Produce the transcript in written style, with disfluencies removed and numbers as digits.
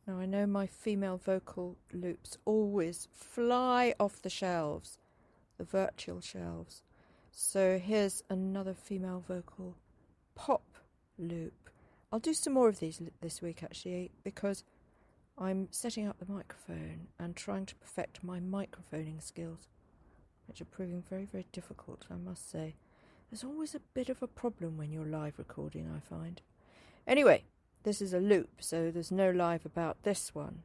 Now I know my female vocal loops always fly off the shelves, the virtual shelves. So here's another female vocal pop loop. I'll do some more of these this week actually, because I'm setting up the microphone and trying to perfect my microphoning skills, which are proving very, very difficult, I must say. There's always a bit of a problem when you're live recording, I find. Anyway, this is a loop, so there's no live about this one.